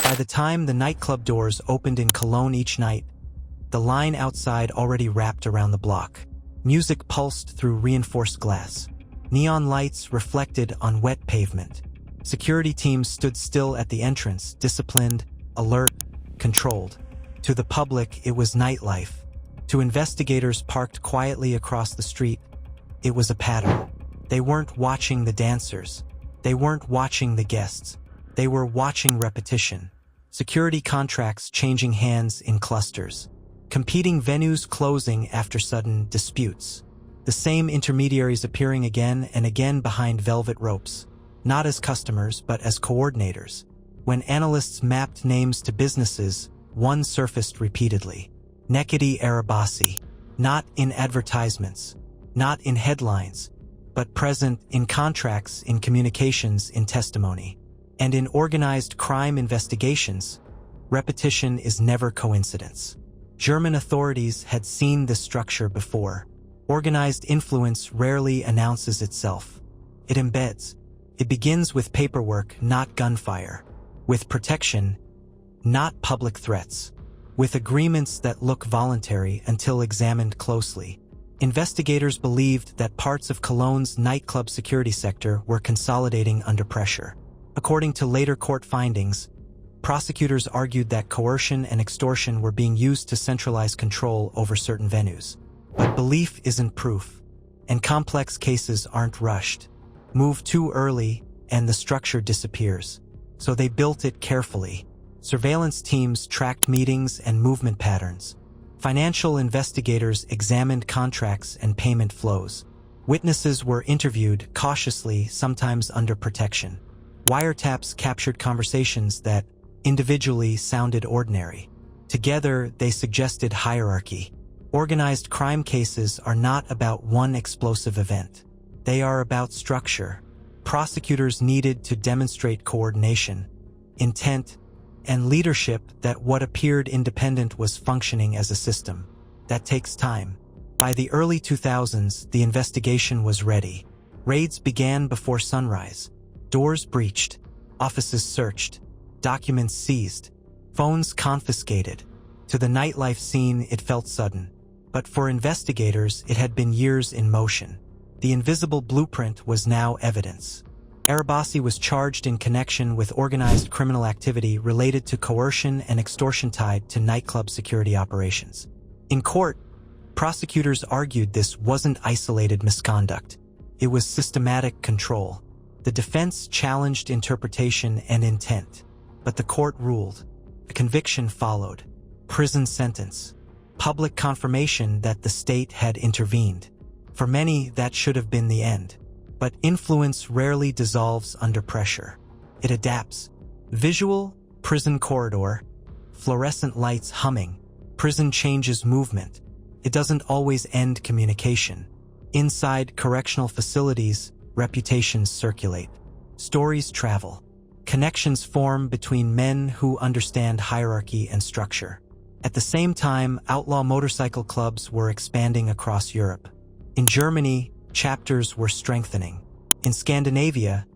By the time the nightclub doors opened in Cologne each night, the line outside already wrapped around the block. Music pulsed through reinforced glass. Neon lights reflected on wet pavement. Security teams stood still at the entrance, disciplined, alert, controlled. To the public, it was nightlife. To investigators parked quietly across the street, it was a pattern. They weren't watching the dancers. They weren't watching the guests. They were watching repetition. Security contracts changing hands in clusters. Competing venues closing after sudden disputes. The same intermediaries appearing again and again behind velvet ropes, not as customers but as coordinators. When analysts mapped names to businesses, one surfaced repeatedly. Necati Arabaci. Not in advertisements, not in headlines, but present in contracts, in communications, in testimony. And in organized crime investigations, repetition is never coincidence. German authorities had seen this structure before. Organized influence rarely announces itself. It embeds. It begins with paperwork, not gunfire. With protection, not public threats. With agreements that look voluntary until examined closely. Investigators believed that parts of Cologne's nightclub security sector were consolidating under pressure. According to later court findings, prosecutors argued that coercion and extortion were being used to centralize control over certain venues. But belief isn't proof, and complex cases aren't rushed. Move too early, and the structure disappears. So they built it carefully. Surveillance teams tracked meetings and movement patterns. Financial investigators examined contracts and payment flows. Witnesses were interviewed cautiously, sometimes under protection. Wiretaps captured conversations that individually sounded ordinary. Together, they suggested hierarchy. Organized crime cases are not about one explosive event. They are about structure. Prosecutors needed to demonstrate coordination, intent, and leadership, that what appeared independent was functioning as a system. That takes time. By the early 2000s, the investigation was ready. Raids began before sunrise. Doors breached, offices searched, documents seized, phones confiscated. To the nightlife scene, it felt sudden. But for investigators, it had been years in motion. The invisible blueprint was now evidence. Arabaci was charged in connection with organized criminal activity related to coercion and extortion tied to nightclub security operations. In court, prosecutors argued this wasn't isolated misconduct. It was systematic control. The defense challenged interpretation and intent. But the court ruled. A conviction followed. Prison sentence. Public confirmation that the state had intervened. For many, that should have been the end. But influence rarely dissolves under pressure. It adapts. Visual, prison corridor, fluorescent lights humming, prison changes movement. It doesn't always end communication. Inside correctional facilities, reputations circulate. Stories travel. Connections form between men who understand hierarchy and structure. At the same time, outlaw motorcycle clubs were expanding across Europe. In Germany, chapters were strengthening. In Scandinavia,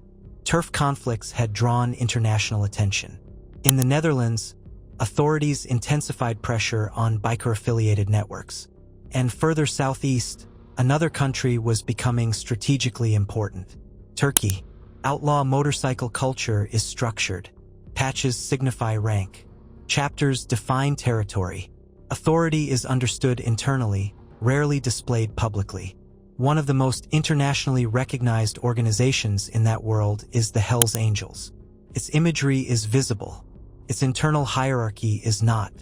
turf conflicts had drawn international attention. In the Netherlands, authorities intensified pressure on biker-affiliated networks. And further southeast, another country was becoming strategically important. Turkey. Outlaw motorcycle culture is structured. Patches signify rank. Chapters define territory. Authority is understood internally, rarely displayed publicly. One of the most internationally recognized organizations in that world is the Hells Angels. Its imagery is visible. Its internal hierarchy is not.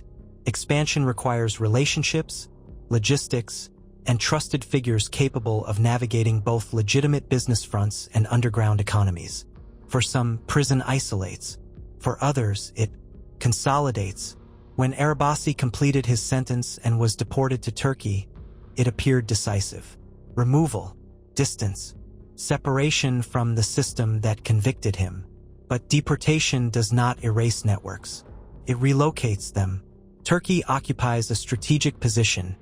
Expansion requires relationships, logistics, and trusted figures capable of navigating both legitimate business fronts and underground economies. For some, prison isolates. For others, it consolidates. When Arabaci completed his sentence and was deported to Turkey, it appeared decisive. Removal, distance, separation from the system that convicted him. But deportation does not erase networks. It relocates them. Turkey occupies a strategic position,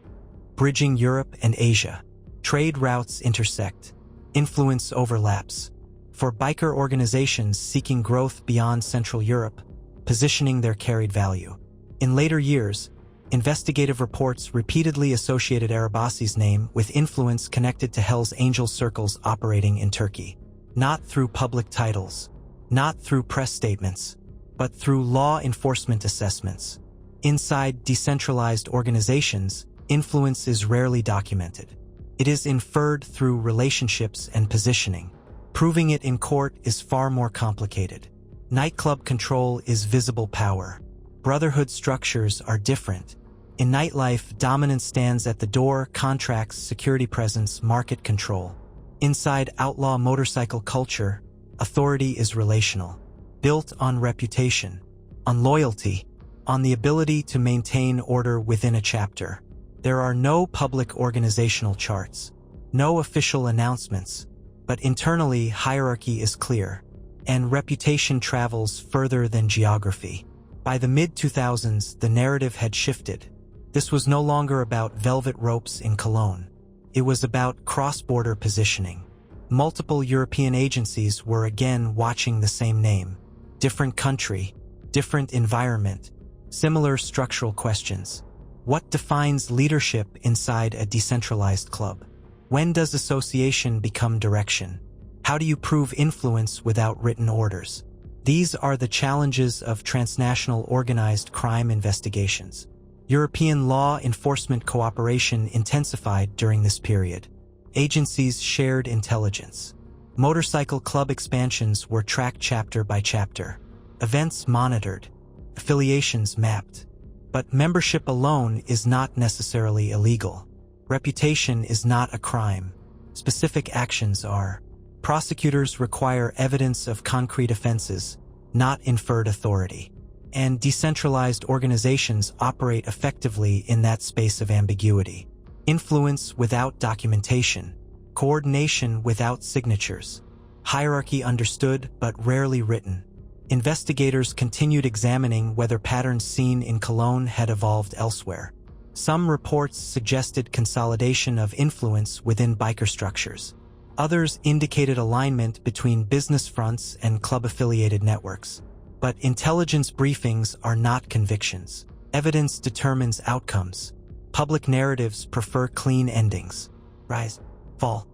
bridging Europe and Asia. Trade routes intersect. Influence overlaps. For biker organizations seeking growth beyond Central Europe, positioning their carried value. In later years, investigative reports repeatedly associated Arabaci's name with influence connected to Hell's Angels circles operating in Turkey. Not through public titles, not through press statements, but through law enforcement assessments. Inside decentralized organizations, influence is rarely documented. It is inferred through relationships and positioning. Proving it in court is far more complicated. Nightclub control is visible power. Brotherhood structures are different. In nightlife, dominance stands at the door, contracts, security presence, market control. Inside outlaw motorcycle culture, authority is relational, built on reputation, on loyalty, on the ability to maintain order within a chapter. There are no public organizational charts, no official announcements, but internally hierarchy is clear, and reputation travels further than geography. By the mid-2000s, the narrative had shifted. This was no longer about velvet ropes in Cologne. It was about cross-border positioning. Multiple European agencies were again watching the same name. Different country, different environment, similar structural questions. What defines leadership inside a decentralized club? When does association become direction? How do you prove influence without written orders? These are the challenges of transnational organized crime investigations. European law enforcement cooperation intensified during this period. Agencies shared intelligence. Motorcycle club expansions were tracked chapter by chapter. Events monitored. Affiliations mapped. But membership alone is not necessarily illegal. Reputation is not a crime. Specific actions are. Prosecutors require evidence of concrete offenses, not inferred authority. And decentralized organizations operate effectively in that space of ambiguity. Influence without documentation. Coordination without signatures. Hierarchy understood but rarely written. Investigators continued examining whether patterns seen in Cologne had evolved elsewhere. Some reports suggested consolidation of influence within biker structures. Others indicated alignment between business fronts and club-affiliated networks. But intelligence briefings are not convictions. Evidence determines outcomes. Public narratives prefer clean endings. Rise, fall,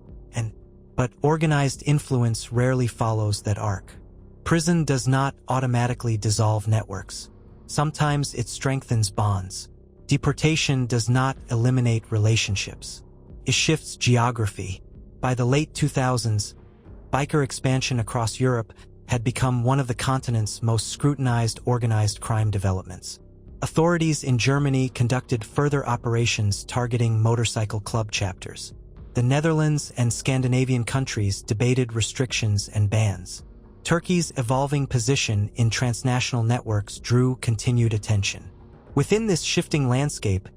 but organized influence rarely follows that arc. Prison does not automatically dissolve networks. Sometimes it strengthens bonds. Deportation does not eliminate relationships. It shifts geography. By the late 2000s, biker expansion across Europe had become one of the continent's most scrutinized organized crime developments. Authorities in Germany conducted further operations targeting motorcycle club chapters. The Netherlands and Scandinavian countries debated restrictions and bans. Turkey's evolving position in transnational networks drew continued attention. Within this shifting landscape,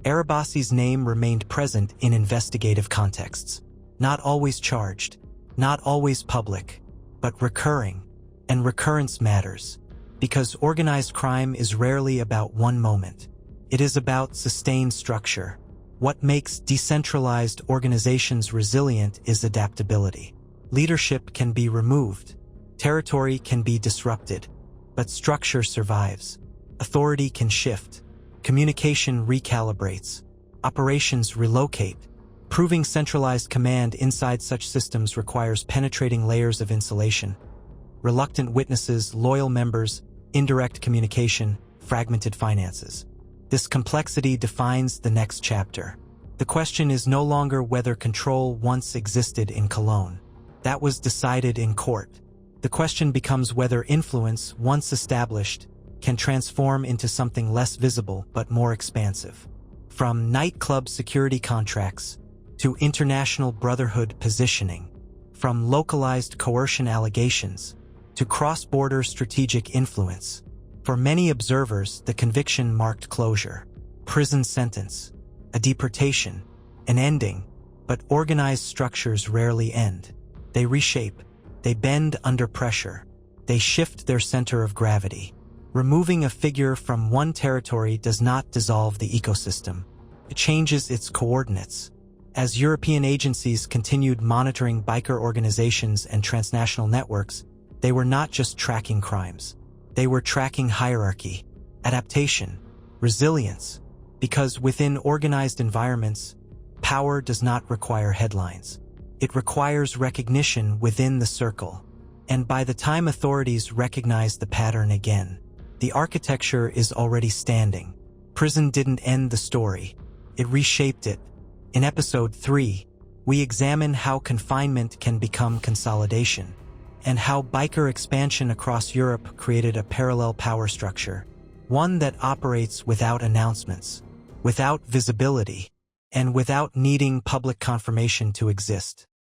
Arabaci's name remained present in investigative contexts. Not always charged, not always public, but recurring. And recurrence matters, because organized crime is rarely about one moment. It is about sustained structure. What makes decentralized organizations resilient is adaptability. Leadership can be removed. Territory can be disrupted, but structure survives. Authority can shift. Communication recalibrates. Operations relocate. Proving centralized command inside such systems requires penetrating layers of insulation. Reluctant witnesses, loyal members, indirect communication, fragmented finances. This complexity defines the next chapter. The question is no longer whether control once existed in Cologne. That was decided in court. The question becomes whether influence, once established, can transform into something less visible but more expansive. From nightclub security contracts to international brotherhood positioning, from localized coercion allegations to cross-border strategic influence. For many observers, the conviction marked closure, prison sentence, a deportation, an ending, but organized structures rarely end. They reshape. They bend under pressure. They shift their center of gravity. Removing a figure from one territory does not dissolve the ecosystem. It changes its coordinates. As European agencies continued monitoring biker organizations and transnational networks, they were not just tracking crimes. They were tracking hierarchy, adaptation, resilience, because within organized environments, power does not require headlines. It requires recognition within the circle. And by the time authorities recognize the pattern again, the architecture is already standing. Prison didn't end the story. It reshaped it. In episode 3, we examine how confinement can become consolidation, and how biker expansion across Europe created a parallel power structure, one that operates without announcements, without visibility, and without needing public confirmation to exist.